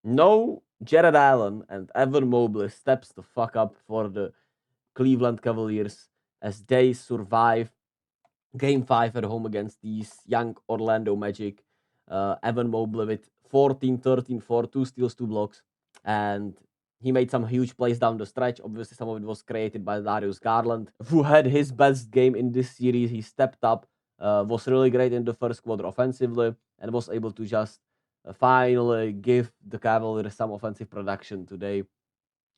No Jarrett Allen and Evan Mobley steps the fuck up for the Cleveland Cavaliers as they survive Game 5 at home against these young Orlando Magic. Evan Mobley with 14, 13, 4, 2 steals, 2 blocks. And he made some huge plays down the stretch. Obviously, some of it was created by Darius Garland, who had his best game in this series. He stepped up, was really great in the first quarter offensively, and was able to just finally give the Cavaliers some offensive production today.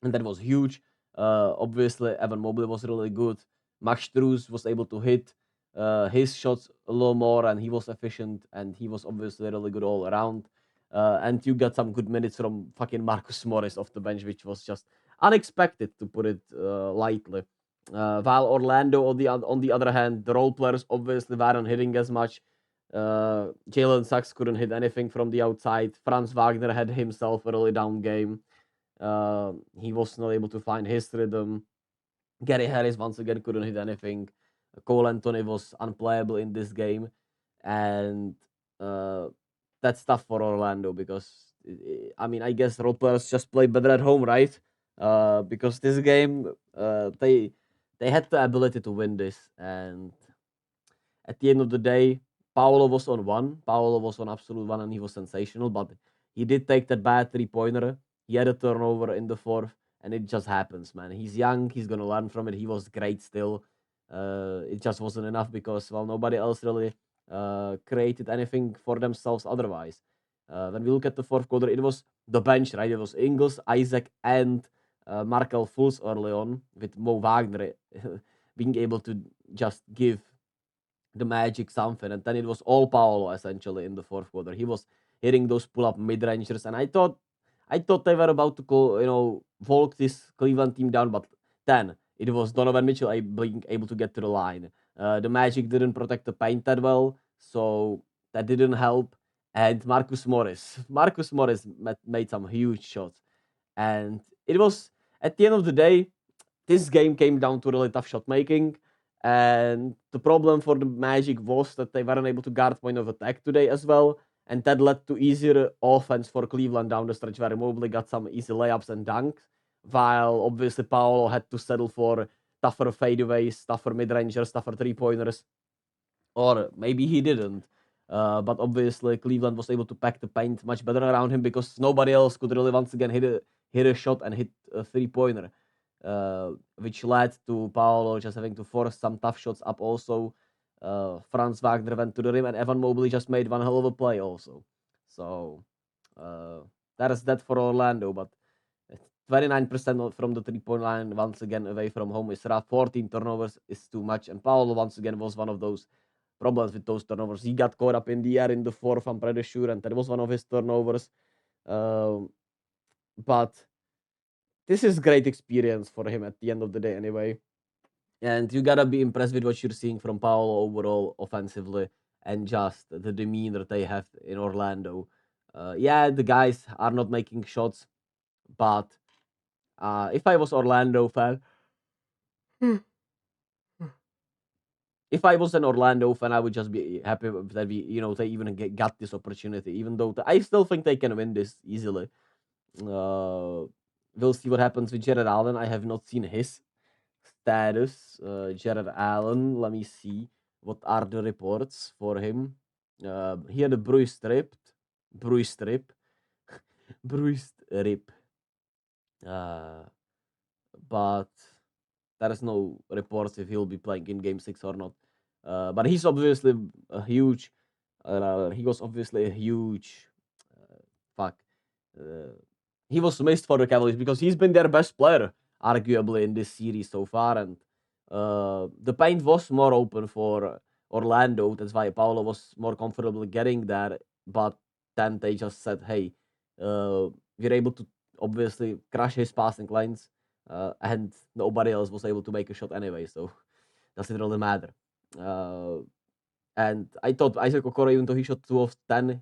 And that was huge. Obviously, Evan Mobley was really good. Max Strus was able to hit his shots a little more, and he was efficient, and he was obviously really good all around. And you got some good minutes from fucking Marcus Morris off the bench, which was just unexpected, to put it lightly. While Orlando, on the other hand, the role players obviously weren't hitting as much. Jalen Sachs couldn't hit anything from the outside. Franz Wagner had himself a really down game. He was not able to find his rhythm. Gary Harris once again couldn't hit anything. Cole Anthony was unplayable in this game, and uh, that's tough for Orlando because I mean I guess role players just play better at home, right? Because this game they had the ability to win this, and at the end of the day, Paolo was on one. Paolo was on absolute one, and he was sensational. But he did take that bad 3-pointer. He had a turnover in the fourth, and it just happens, man. He's young. He's gonna learn from it. He was great still. It just wasn't enough because well, nobody else really created anything for themselves otherwise. When we look at the fourth quarter, it was the bench, right? It was Ingles, Isaac, and Markel Fultz early on, with Mo Wagner being able to just give the Magic something, and then it was all Paolo essentially in the fourth quarter. He was hitting those pull-up mid-rangers, and I thought they were about to go, walk this Cleveland team down, but then it was Donovan Mitchell being able to get to the line. The Magic didn't protect the paint that well, so that didn't help. And Marcus Morris made some huge shots, and it was at the end of the day, this game came down to really tough shot making. And the problem for the Magic was that they weren't able to guard point of attack today as well. And that led to easier offense for Cleveland down the stretch, where Mobley got some easy layups and dunks, while obviously Paolo had to settle for tougher fadeaways, tougher mid-rangers, tougher three-pointers. Or maybe he didn't. But obviously, Cleveland was able to pack the paint much better around him because nobody else could really once again hit a shot and hit a three-pointer, which led to Paolo just having to force some tough shots up also. Franz Wagner went to the rim, and Evan Mobley just made one hell of a play also. So uh, that is that for Orlando, but 29% from the three-point line once again away from home is rough. 14 turnovers is too much, and Paolo once again was one of those problems with those turnovers. He got caught up in the air in the fourth, I'm pretty sure, and that was one of his turnovers. Um, but this is great experience for him at the end of the day, anyway. And you gotta be impressed with what you're seeing from Paolo overall offensively and just the demeanor they have in Orlando. Yeah, the guys are not making shots, but if I was Orlando fan, if I was an Orlando fan, I would just be happy that they even got this opportunity. Even though I still think they can win this easily. We'll see what happens with Jared Allen. I have not seen his status. Jared Allen. Let me see. What are the reports for him? He had a bruised rib, bruised rib. Uh, but there is no reports if he'll be playing in Game 6 or not. But he's obviously a huge. He was obviously a huge. Fuck. Uh, he was missed for the Cavaliers because he's been their best player, arguably, in this series so far. And the paint was more open for Orlando. That's why Paolo was more comfortable getting there. But then they just said, hey, we're able to obviously crush his passing lanes, and nobody else was able to make a shot anyway. So doesn't really matter. Uh, and I thought Isaac Okoro, even though he shot 2 of 10,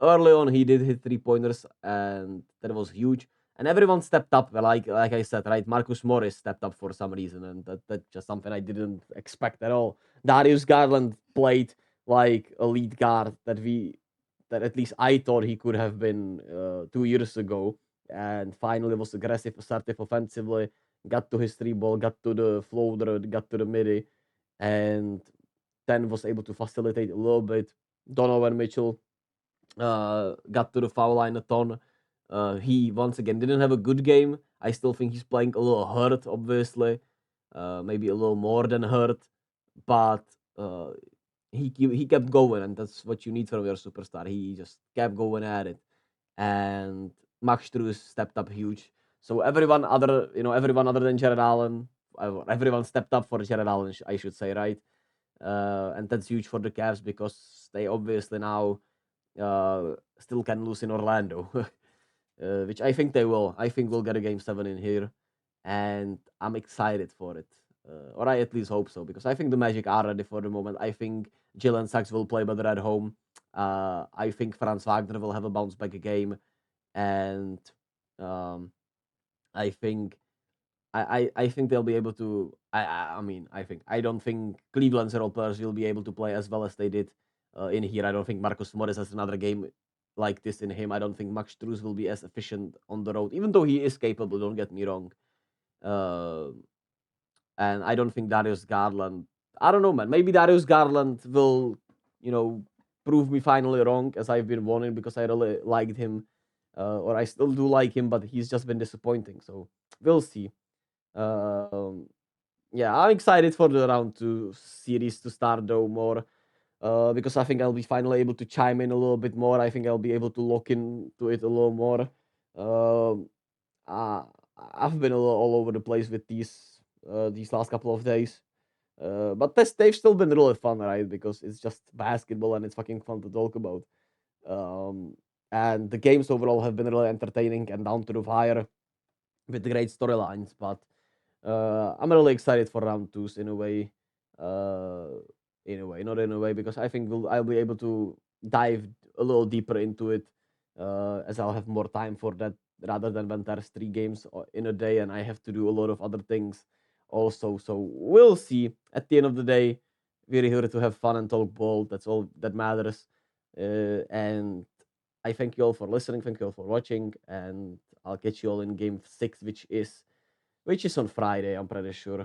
early on he did hit 3-pointers, and that was huge. And everyone stepped up, like I said, right? Marcus Morris stepped up for some reason, and that's just something I didn't expect at all. Darius Garland played like a lead guard that we that at least I thought he could have been 2 years ago. And finally was aggressive, assertive offensively, got to his three ball, got to the floater, got to the midi, and then was able to facilitate a little bit. Donovan Mitchell got to the foul line a ton. He once again didn't have a good game. I still think he's playing a little hurt, obviously, maybe a little more than hurt, but uh, he kept going, and that's what you need from your superstar. He just kept going at it, and Max Strus stepped up huge. So everyone other than Jarrett Allen, everyone stepped up for Jarrett Allen, I should say, right? And that's huge for the Cavs because they obviously now still can lose in Orlando, which I think they will. I think we'll get a game 7 in here, and I'm excited for it. Or I at least hope so, because I think the Magic are ready for the moment. I think Jalen Sachs will play better at home. I think Franz Wagner will have a bounce back game, and um, I think I think they'll be able to. I mean, I don't think Cleveland's role players will be able to play as well as they did in here. I don't think Marcus Morris has another game like this in him. I don't think Max Strus will be as efficient on the road, even though he is capable. Don't get me wrong. Uh, and I don't think Darius Garland. I don't know, man. Maybe Darius Garland will, you know, prove me finally wrong, as I've been wanting, because I really liked him, or I still do like him, but he's just been disappointing. So we'll see. Um, yeah, I'm excited for the round 2 series to start though more, because I think I'll be finally able to chime in a little bit more. I think I'll be able to look into it a little more. Um, uh, I've been a little all over the place with these last couple of days. But they've still been really fun, right? Because it's just basketball and it's fucking fun to talk about. Um, and the games overall have been really entertaining and down to the wire with great storylines. But I'm really excited for round 2s in a way. Uh, in a way, not in a way, because I think I'll be able to dive a little deeper into it, as I'll have more time for that, rather than when there's 3 games in a day and I have to do a lot of other things also. So we'll see. At the end of the day, we're here to have fun and talk ball. That's all that matters. And I thank you all for listening. Thank you all for watching, and I'll catch you all in game 6, which is on Friday, I'm pretty sure.